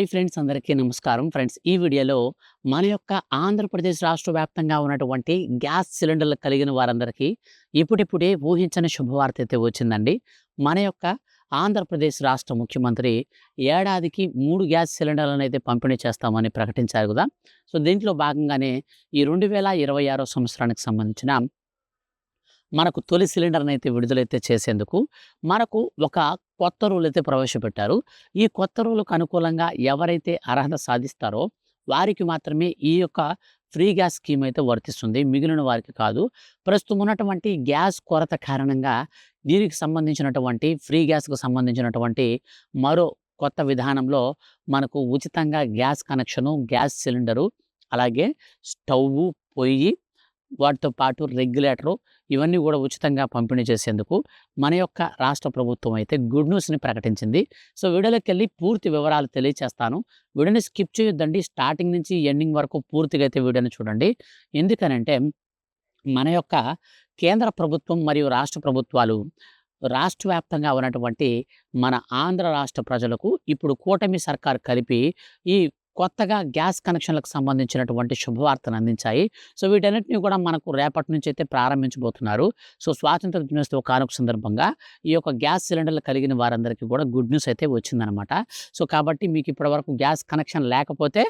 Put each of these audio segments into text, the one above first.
Hi friends, అందరికీ నమస్కారం. Friends, ఈ వీడియోలో మన యొక్క ఆంధ్రప్రదేశ్ రాష్ట్ర వ్యాప్తంగా ఉన్నటువంటి గ్యాస్ సిలిండర్లు కలిగిన వారందరికీ ఇప్పుడిప్పుడే ఊహించని శుభవార్త అయితే వచ్చిందండి. మన యొక్క ఆంధ్రప్రదేశ్ రాష్ట్ర ముఖ్యమంత్రి ఏడాదికి 3 గ్యాస్ సిలిండర్లను అయితే పంపిణీ చేస్తామని ప్రకటించారు కదా. సో దీంట్లో భాగంగానే ఈ 2026 సంవత్సరానికి సంబంధించిన మనకు తొలి సిలిండర్‌నైతే విడుదలైతే చేసేందుకు మనకు ఒక కొత్త రూల్ అయితే ప్రవేశపెట్టారు. ఈ కొత్త రూల్‌కు అనుకూలంగా ఎవరైతే అర్హత సాధిస్తారో వారికి మాత్రమే ఈ యొక్క ఫ్రీ గ్యాస్ స్కీమ్ అయితే వర్తిస్తుంది. మిగిలిన వారికి కాదు. ప్రస్తుతం ఉన్నటువంటి గ్యాస్ కొరత కారణంగా దీనికి సంబంధించినటువంటి ఫ్రీ గ్యాస్‌కు సంబంధించినటువంటి మరో కొత్త విధానంలో మనకు ఉచితంగా గ్యాస్ కనెక్షను, గ్యాస్ సిలిండరు, అలాగే స్టవ్వు, పొయ్యి, వాటితో పాటు రెగ్యులేటరు, ఇవన్నీ కూడా ఉచితంగా పంపిణీ చేసేందుకు మన యొక్క రాష్ట్ర ప్రభుత్వం అయితే గుడ్ న్యూస్‌ని ప్రకటించింది. సో వీడియోలోకెళ్ళి పూర్తి వివరాలు తెలియచేస్తాను. వీడియోని స్కిప్ చేయొద్దండి. స్టార్టింగ్ నుంచి ఎండింగ్ వరకు పూర్తిగా అయితే వీడియోని చూడండి. ఎందుకనంటే మన యొక్క కేంద్ర ప్రభుత్వం మరియు రాష్ట్ర ప్రభుత్వాలు రాష్ట్ర వ్యాప్తంగా ఉన్నటువంటి మన ఆంధ్ర రాష్ట్ర ప్రజలకు ఇప్పుడు కూటమి సర్కార్ కలిపి ఈ కొత్తగా గ్యాస్ కనెక్షన్లకు సంబంధించినటువంటి శుభవార్తను అందించాయి. సో వీటన్నిటిని కూడా మనకు రేపటి నుంచి అయితే ప్రారంభించబోతున్నారు. సో స్వాతంత్ర దినోత్సవ కానుక సందర్భంగా ఈ యొక్క గ్యాస్ సిలిండర్లు కలిగిన వారందరికీ కూడా గుడ్ న్యూస్ అయితే వచ్చిందనమాట. సో కాబట్టి మీకు ఇప్పటివరకు గ్యాస్ కనెక్షన్ లేకపోతే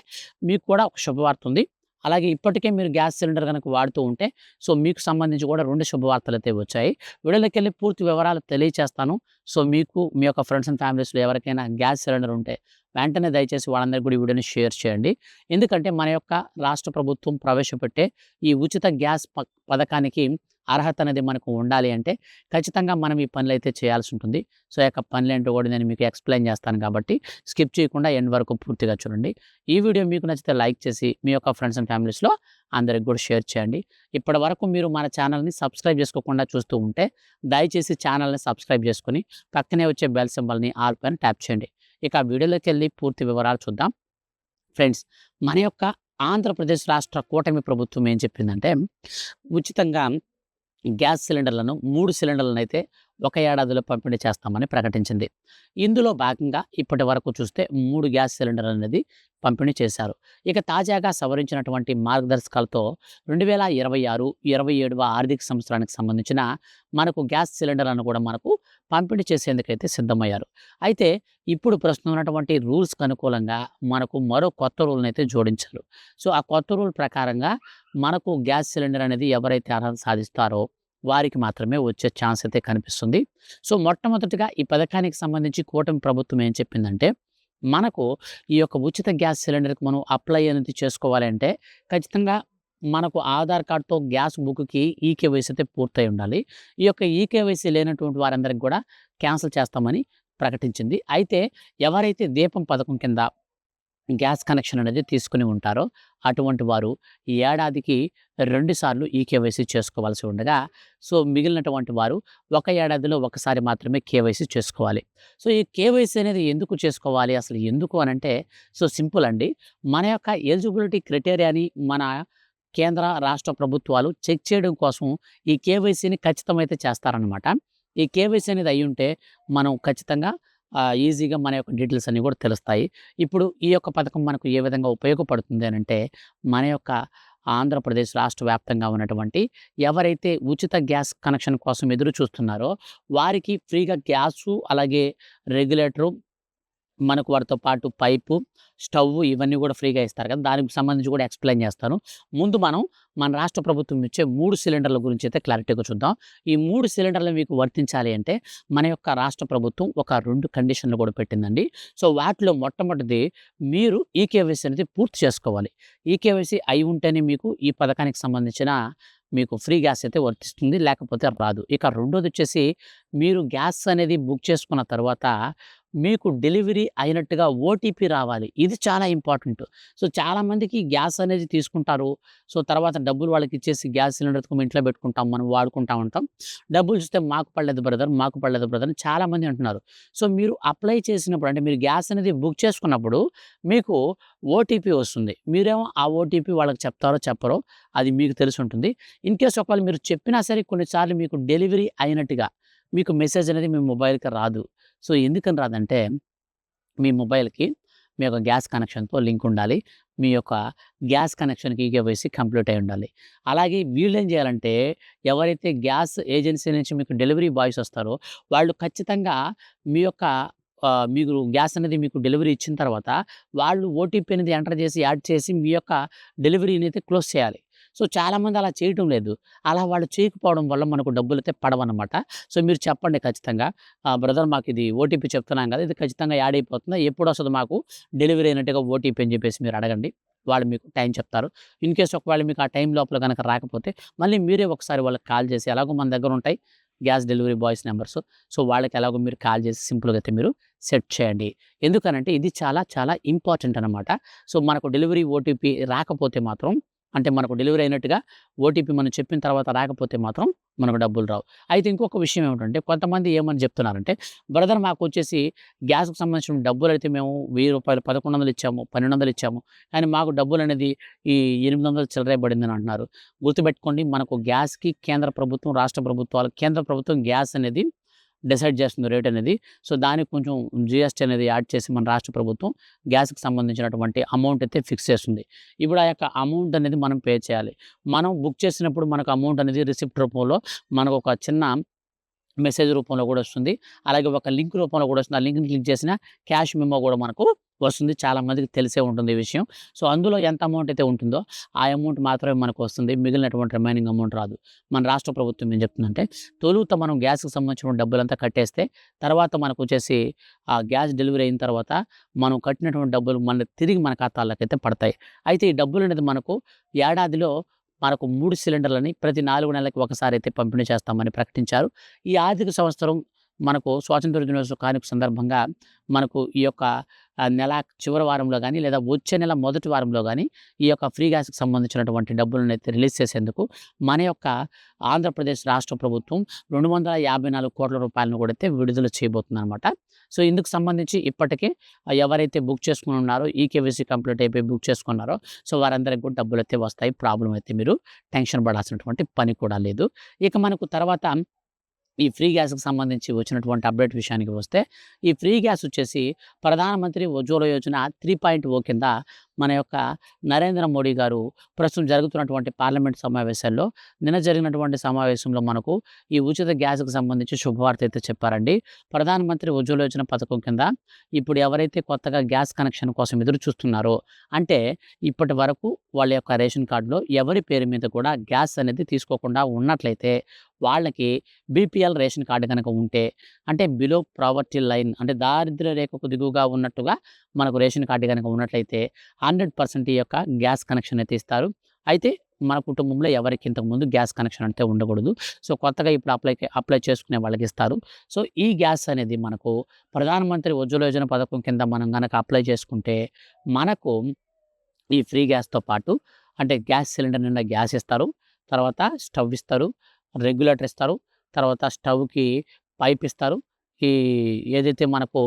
మీకు కూడా ఒక శుభవార్త ఉంది. అలాగే ఇప్పటికే మీరు గ్యాస్ సిలిండర్ గనుక వాడుతూ ఉంటే సో మీకు సంబంధించి కూడా 2 శుభవార్తలైతే వచ్చాయి. వీడియోలోకెళ్ళి పూర్తి వివరాలు తెలియచేస్తాను. సో మీకు మీ యొక్క ఫ్రెండ్స్ అండ్ ఫ్యామిలీస్‌లో ఎవరికైనా గ్యాస్ సిలిండర్ ఉంటే వెంటనే దయచేసి వాళ్ళందరికీ కూడా ఈ వీడియోని షేర్ చేయండి. ఎందుకంటే మన యొక్క రాష్ట్ర ప్రభుత్వం ప్రవేశపెట్టే ఈ ఉచిత గ్యాస్ పథకానికి అర్హత అనేది మనకు ఉండాలి అంటే ఖచ్చితంగా మనం ఈ పనులైతే చేయాల్సి ఉంటుంది. సో ఈ యొక్క పనులేంటో కూడా నేను మీకు ఎక్స్‌ప్లెయిన్ చేస్తాను కాబట్టి స్కిప్ చేయకుండా ఎండ్ వరకు పూర్తిగా చూడండి. ఈ వీడియో మీకు నచ్చితే లైక్ చేసి మీ యొక్క ఫ్రెండ్స్ అండ్ ఫ్యామిలీస్‌లో అందరికి కూడా షేర్ చేయండి. ఇప్పటివరకు మీరు మన ఛానల్‌ని సబ్స్క్రైబ్ చేసుకోకుండా చూస్తూ ఉంటే దయచేసి ఛానల్‌ని సబ్స్క్రైబ్ చేసుకొని పక్కనే వచ్చే బెల్ సింబల్‌ని ఆల్ పైన ట్యాప్ చేయండి. ఇక వీడియోలోకెళ్ళి పూర్తి వివరాలు చూద్దాం. ఫ్రెండ్స్, మన యొక్క ఆంధ్రప్రదేశ్ రాష్ట్ర కూటమి ప్రభుత్వం ఏం చెప్పిందంటే ఉచితంగా గ్యాస్ సిలిండర్లను 3 సిలిండర్లనైతే ఒక ఏడాదిలో పంపిణీ చేస్తామని ప్రకటించింది. ఇందులో భాగంగా ఇప్పటి వరకు చూస్తే 3 గ్యాస్ సిలిండర్లు అనేది పంపిణీ చేశారు. ఇక తాజాగా సవరించినటువంటి మార్గదర్శకాలతో 2026, 27వ ఆర్థిక సంవత్సరానికి సంబంధించిన మనకు గ్యాస్ సిలిండర్లను కూడా మనకు పంపిణీ చేసేందుకైతే సిద్ధమయ్యారు. అయితే ఇప్పుడు ప్రస్తుతం ఉన్నటువంటి రూల్స్‌కి అనుకూలంగా మనకు మరో కొత్త రూల్‌ని అయితే జోడించారు. సో ఆ కొత్త రూల్ ప్రకారంగా మనకు గ్యాస్ సిలిండర్ అనేది ఎవరైతే అర్హత సాధిస్తారో వారికి మాత్రమే వచ్చే ఛాన్స్ అయితే కనిపిస్తుంది. సో మొట్టమొదటిగా ఈ పథకానికి సంబంధించి కూటమి ప్రభుత్వం ఏం చెప్పిందంటే మనకు ఈ యొక్క ఉచిత గ్యాస్ సిలిండర్‌కి మనం అప్లై అనేది చేసుకోవాలి అంటే ఖచ్చితంగా మనకు ఆధార్ కార్డ్‌తో గ్యాస్ బుక్‌కి ఈకేవైసీ అయితే పూర్తయి ఉండాలి. ఈ యొక్క ఈకేవైసీ లేనటువంటి వారందరికి కూడా క్యాన్సిల్ చేస్తామని ప్రకటించింది. అయితే ఎవరైతే దీపం పథకం కింద గ్యాస్ కనెక్షన్ అనేది తీసుకుని ఉంటారో అటువంటి వారు ఈ ఏడాదికి 2 సార్లు ఈకేవైసీ చేసుకోవాల్సి ఉండగా సో మిగిలినటువంటి వారు ఒక ఏడాదిలో ఒకసారి మాత్రమే కేవైసీ చేసుకోవాలి. సో ఈ కేవైసీ అనేది ఎందుకు చేసుకోవాలి, అసలు ఎందుకు అనంటే సో సింపుల్ అండి. మన యొక్క ఎలిజిబిలిటీ క్రైటీరియాని మన కేంద్ర రాష్ట్ర ప్రభుత్వాలు చెక్ చేయడం కోసం ఈ కేవైసీని ఖచ్చితమైతే చేస్తారనమాట. ఈ కేవైసీ అనేది అయ్యుంటే మనం ఖచ్చితంగా ఈజీగా మన యొక్క డీటెయిల్స్ అన్నీ కూడా తెలుస్తాయి. ఇప్పుడు ఈ యొక్క పథకం మనకు ఏ విధంగా ఉపయోగపడుతుంది అనంటే మన యొక్క ఆంధ్రప్రదేశ్ రాష్ట్ర వ్యాప్తంగా ఉన్నటువంటి ఎవరైతే ఉచిత గ్యాస్ కనెక్షన్ కోసం ఎదురు చూస్తున్నారో వారికి ఫ్రీగా గ్యాసు, అలాగే రెగ్యులేటరు, మనకు వాటితో పాటు పైపు, స్టవ్వు ఇవన్నీ కూడా ఫ్రీగా ఇస్తారు కదా. దానికి సంబంధించి కూడా ఎక్స్‌ప్లెయిన్ చేస్తాను. ముందు మనం మన రాష్ట్ర ప్రభుత్వం ఇచ్చే 3 సిలిండర్ల గురించి అయితే క్లారిటీగా చూద్దాం. ఈ 3 సిలిండర్లు మీకు వర్తించాలి అంటే మన యొక్క రాష్ట్ర ప్రభుత్వం ఒక 2 కండిషన్‌లు కూడా పెట్టిందండి. సో వాటిలో మొట్టమొదటిది మీరు ఈకేవైసీ అనేది పూర్తి చేసుకోవాలి. ఈకేవైసీ అయి ఉంటేనే మీకు ఈ పథకానికి సంబంధించిన మీకు ఫ్రీ గ్యాస్ అయితే వర్తిస్తుంది. లేకపోతే రాదు. ఇక రెండోదొచ్చేసి మీరు గ్యాస్ అనేది బుక్ చేసుకున్న తర్వాత మీకు డెలివరీ అయినట్టుగా ఓటీపీ రావాలి. ఇది చాలా ఇంపార్టెంట్. సో చాలామందికి గ్యాస్ అనేది తీసుకుంటారు. సో తర్వాత డబ్బులు వాళ్ళకిచ్చేసి గ్యాస్ సిలిండర్ ఎత్తుకొని ఇంట్లో పెట్టుకుంటాం, మనం వాడుకుంటా ఉంటాం. డబ్బులు చూస్తే మాకు పడలేదు బ్రదర్, మాకు పడలేదు బ్రదర్ అని చాలామంది అంటున్నారు. సో మీరు అప్లై చేసినప్పుడు అంటే మీరు గ్యాస్ అనేది బుక్ చేసుకున్నప్పుడు మీకు ఓటీపీ వస్తుంది. మీరేమో ఆ ఓటీపీ వాళ్ళకి చెప్తారో చెప్పరో అది మీకు తెలిసుంటుంది. ఇన్‌కేస్ ఒకవేళ మీరు చెప్పినా సరే కొన్నిసార్లు మీకు డెలివరీ అయినట్టుగా మీకు మెసేజ్ అనేది మీ మొబైల్‌కి రాదు. సో ఎందుకని రాదంటే మీ మొబైల్‌కి మీ యొక్క గ్యాస్ కనెక్షన్‌తో లింక్ ఉండాలి. మీ యొక్క గ్యాస్ కనెక్షన్‌కి ఈకేవైసీ కంప్లీట్ అయ్యి ఉండాలి. అలాగే వీళ్ళేం చేయాలంటే ఎవరైతే గ్యాస్ ఏజెన్సీ నుంచి మీకు డెలివరీ బాయ్స్ వస్తారో వాళ్ళు ఖచ్చితంగా మీ యొక్క మీరు గ్యాస్ అనేది మీకు డెలివరీ ఇచ్చిన తర్వాత వాళ్ళు ఓటీపీ అనేది ఎంటర్ చేసి, యాడ్ చేసి మీ యొక్క డెలివరీని అయితే క్లోజ్ చేయాలి. సో, చాలామంది అలా చేయటం లేదు. అలా వాళ్ళు చేయకపోవడం వల్ల మనకు డబ్బులైతే పడవనమాట. సో, మీరు చెప్పండి ఖచ్చితంగా, బ్రదర్ మాకిది ఓటీపీ చెప్తున్నాం కదా! ఇది ఖచ్చితంగా యాడ్ అయిపోతుందా? ఎప్పుడొస్తది మాకు డెలివరీ అయినట్టుగా ఓటీపీ అని చెప్పేసి మీరు అడగండి. వాళ్ళు మీకు టైం చెప్తారు. ఇన్‌కేస్ ఒకవేళ మీకు ఆ టైం లోపల గనక రాకపోతే మళ్ళీ మీరే ఒకసారి వాళ్ళకి కాల్ చేసి, ఎలాగో మన దగ్గర ఉంటాయి gas delivery boys numbers. So, వాళ్ళకి ఎలాగో మీరు కాల్ చేసి సింపుల్‌గా అయితే మీరు సెట్ చేయండి. ఎందుకనంటే ఇది చాలా చాలా ఇంపార్టెంట్ అనమాట. సో, మనకు డెలివరీ ఓటీపీ రాకపోతే మాత్రం, అంటే మనకు డెలివరీ అయినట్టుగా ఓటీపీ మనం చెప్పిన తర్వాత రాకపోతే మాత్రం మనకు డబ్బులు రావు. అయితే ఇంకొక విషయం ఏమిటంటే కొంతమంది ఏమని చెప్తున్నారంటే, బ్రదర్ మాకొచ్చేసి గ్యాస్‌కి సంబంధించిన డబ్బులైతే మేము రూ. 1000 1100 ఇచ్చాము, 1200 ఇచ్చాము. కానీ మాకు డబ్బులనేది ఈ 800 చిల్లరే పడిందని అంటున్నారు. గుర్తుపెట్టుకోండి, మనకు గ్యాస్‌కి కేంద్ర ప్రభుత్వం, రాష్ట్ర ప్రభుత్వాలు, కేంద్ర ప్రభుత్వం గ్యాస్ అనేది డిసైడ్ చేస్తుంది రేట్ అనేది. సో, దానికి కొంచెం జీఎస్టీ అనేది యాడ్ చేసి మన రాష్ట్ర ప్రభుత్వం గ్యాస్‌కి సంబంధించినటువంటి అమౌంట్ అయితే ఫిక్స్ చేస్తుంది. ఇప్పుడు ఆ యొక్క అమౌంట్ అనేది మనం పే చేయాలి. మనం బుక్ చేసినప్పుడు మనకు అమౌంట్ అనేది రిసిప్ట్ రూపంలో మనకు ఒక చిన్న మెసేజ్ రూపంలో కూడా వస్తుంది. అలాగే ఒక లింక్ రూపంలో కూడా వస్తుంది. ఆ లింక్‌ని క్లిక్ చేసినా క్యాష్ మెమో కూడా మనకు వస్తుంది. చాలా మందికి తెలిసే ఉంటుంది ఈ విషయం. సో, అందులో ఎంత అమౌంట్ అయితే ఉంటుందో ఆ అమౌంట్ మాత్రమే మనకు వస్తుంది. మిగిలినటువంటి రిమైనింగ్ అమౌంట్ రాదు. మన రాష్ట్ర ప్రభుత్వం ఏం చెప్తుందంటే, తొలుత మనం గ్యాస్‌కి సంబంధించిన డబ్బులంతా కట్టేస్తే తర్వాత మనకొచ్చేసి ఆ గ్యాస్ డెలివరీ అయిన తర్వాత మనం కట్టినటువంటి డబ్బులు మళ్ళీ తిరిగి మన ఖాతాల్లోకైతే పడతాయి. అయితే ఈ డబ్బులనేది మనకు ఏడాదిలో మనకు 3 సిలిండర్‌లని ప్రతి 4 నెలలకి ఒకసారి అయితే పంపిణీ చేస్తామని ప్రకటించారు. ఈ ఆర్థిక సంవత్సరం మనకు స్వాతంత్ర దినోత్సవ కానుక సందర్భంగా మనకు ఈ యొక్క నెల చివరి వారంలో గానీ, లేదా వచ్చే నెల మొదటి వారంలో గానీ, ఈ యొక్క ఫ్రీ గ్యాస్‌కి సంబంధించినటువంటి డబ్బులనైతే రిలీజ్ చేసేందుకు మన యొక్క ఆంధ్రప్రదేశ్ రాష్ట్ర ప్రభుత్వం 254 కోట్ల రూపాయలను కూడా అయితే విడుదల చేయబోతుందనమాట. సో, ఇందుకు సంబంధించి ఇప్పటికే ఎవరైతే బుక్ చేసుకొని ఉన్నారో, ఈకేవైసీ కంప్లీట్ అయిపోయి బుక్ చేసుకున్నారో, సో, వారందరికి కూడా డబ్బులైతే వస్తాయి. ప్రాబ్లమ్ అయితే మీరు టెన్షన్ పడాల్సినటువంటి పని కూడా లేదు. ఇక మనకు తర్వాత ఈ ఫ్రీ గ్యాస్‌కి సంబంధించి వచ్చినటువంటి అప్డేట్ విషయానికి వస్తే, ఈ ఫ్రీ గ్యాస్ వచ్చేసి ప్రధానమంత్రి ఉజ్వల యోజన 3.0 కింద మన యొక్క నరేంద్ర మోడీ గారు ప్రస్తుతం జరుగుతున్నటువంటి పార్లమెంట్ సమావేశాల్లో, నిన్న జరిగినటువంటి సమావేశంలో మనకు ఈ ఉచిత గ్యాస్‌కి సంబంధించి శుభవార్త అయితే చెప్పారండి. ప్రధానమంత్రి ఉజ్వల యోజన పథకం కింద ఇప్పుడు ఎవరైతే కొత్తగా గ్యాస్ కనెక్షన్ కోసం ఎదురు చూస్తున్నారో, అంటే ఇప్పటి వరకు వాళ్ళ యొక్క రేషన్ కార్డ్‌లో ఎవరి పేరు మీద కూడా గ్యాస్ అనేది తీసుకోకుండా ఉన్నట్లయితే వాళ్ళకి బీపీఎల్ రేషన్ కార్డ్ గనక ఉంటే, అంటే బిలో ప్రావర్టీ లైన్, అంటే దారిద్ర్య రేఖకు దిగువగా ఉన్నట్టుగా మనకు రేషన్ కార్డ్ గనక ఉన్నట్లయితే 100% ఈ యొక్క గ్యాస్ కనెక్షన్ అయితే ఇస్తారు. అయితే మన కుటుంబంలో ఎవరికి ఇంతకుముందు గ్యాస్ కనెక్షన్ అంటే ఉండకూడదు. సో, కొత్తగా ఇప్పుడు అప్లై చేసుకునే వాళ్ళకి ఇస్తారు. సో, ఈ గ్యాస్ అనేది మనకు ప్రధానమంత్రి ఉజ్వల యోజన పథకం కింద మనం గనక అప్లై చేసుకుంటే మనకు ఈ ఫ్రీ గ్యాస్‌తో పాటు, అంటే గ్యాస్ సిలిండర్ నిండా గ్యాస్ ఇస్తారు. తర్వాత స్టవ్ ఇస్తారు. రెగ్యులేటర్ ఇస్తారు. తర్వాత స్టవ్‌కి పైప్ ఇస్తారు. ఈ ఏదైతే మనకు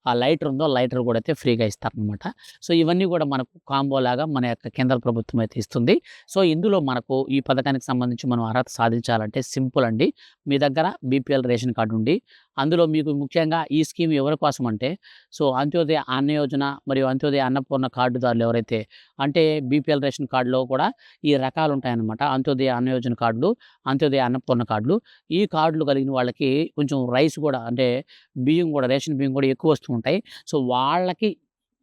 ఆ లైటర్ ఉందో లైటర్ కూడా అయితే ఫ్రీగా ఇస్తారనమాట. సో, ఇవన్నీ కూడా మనకు కాంబోలాగా మన యొక్క కేంద్ర ప్రభుత్వం అయితే ఇస్తుంది. సో, ఇందులో మనకు ఈ పథకానికి సంబంధించి మనం అర్హత సాధించాలంటే సింపుల్ అండి. మీ దగ్గర బీపీఎల్ రేషన్ కార్డ్ ఉండి, అందులో మీకు ముఖ్యంగా ఈ స్కీమ్ ఎవరి కోసం అంటే, సో, అంత్యోదయ అన్న యోజన మరియు అంత్యోదయ అన్నపూర్ణ కార్డుదారులు ఎవరైతే, అంటే బీపీఎల్ రేషన్ కార్డులో కూడా ఈ రకాలు ఉంటాయన్నమాట. అంత్యోదయ అన్న యోజన కార్డులు, అంత్యోదయ అన్నపూర్ణ కార్డులు. ఈ కార్డులు కలిగిన వాళ్ళకి కొంచెం రైస్ కూడా, అంటే బియ్యం కూడా, రేషన్ బియ్యం కూడా ఎక్కువ వస్తూ ఉంటాయి. సో, వాళ్ళకి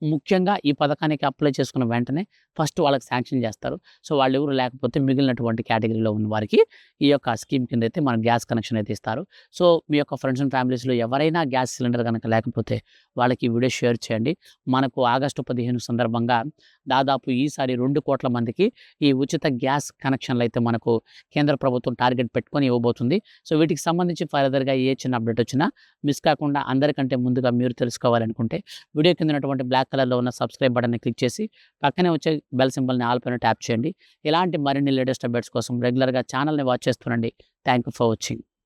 ముఖ్యంగా ఈ పథకానికి అప్లై చేసుకున్న వెంటనే ఫస్ట్ వాళ్ళకి శాంక్షన్ చేస్తారు. సో, వాళ్ళెవరు లేకపోతే మిగిలినటువంటి కేటగిరీలో ఉన్న వారికి ఈ యొక్క స్కీమ్ కింద అయితే మనకు గ్యాస్ కనెక్షన్ అయితే ఇస్తారు. సో, మీ యొక్క ఫ్రెండ్స్ అండ్ ఫ్యామిలీస్‌లో ఎవరైనా గ్యాస్ సిలిండర్ గనక లేకపోతే వాళ్ళకి ఈ వీడియో షేర్ చేయండి. మనకు ఆగస్టు 15 సందర్భంగా దాదాపు ఈసారి 2,00,00,000 మందికి ఈ ఉచిత గ్యాస్ కనెక్షన్‌లు అయితే మనకు కేంద్ర ప్రభుత్వం టార్గెట్ పెట్టుకొని ఇవ్వబోతుంది. సో, వీటికి సంబంధించి ఫర్దర్‌గా ఏ చిన్న అప్డేట్ వచ్చినా మిస్ కాకుండా అందరికంటే ముందుగా మీరు తెలుసుకోవాలనుకుంటే వీడియో కింద ఉన్నటువంటి బ్లాక్ కలర్‌లో ఉన్న సబ్స్క్రైబ్ బటన్‌ని క్లిక్ చేసి పక్కనే వచ్చే బెల్ సింబల్‌ని ఆల్ పైన ట్యాప్ చేయండి. ఇలాంటి మరిన్ని లేటెస్ట్ అప్డేట్స్ కోసం రెగ్యులర్‌గా ఛానెల్‌ని వాచ్ చేస్తుండండి. Thank you for watching.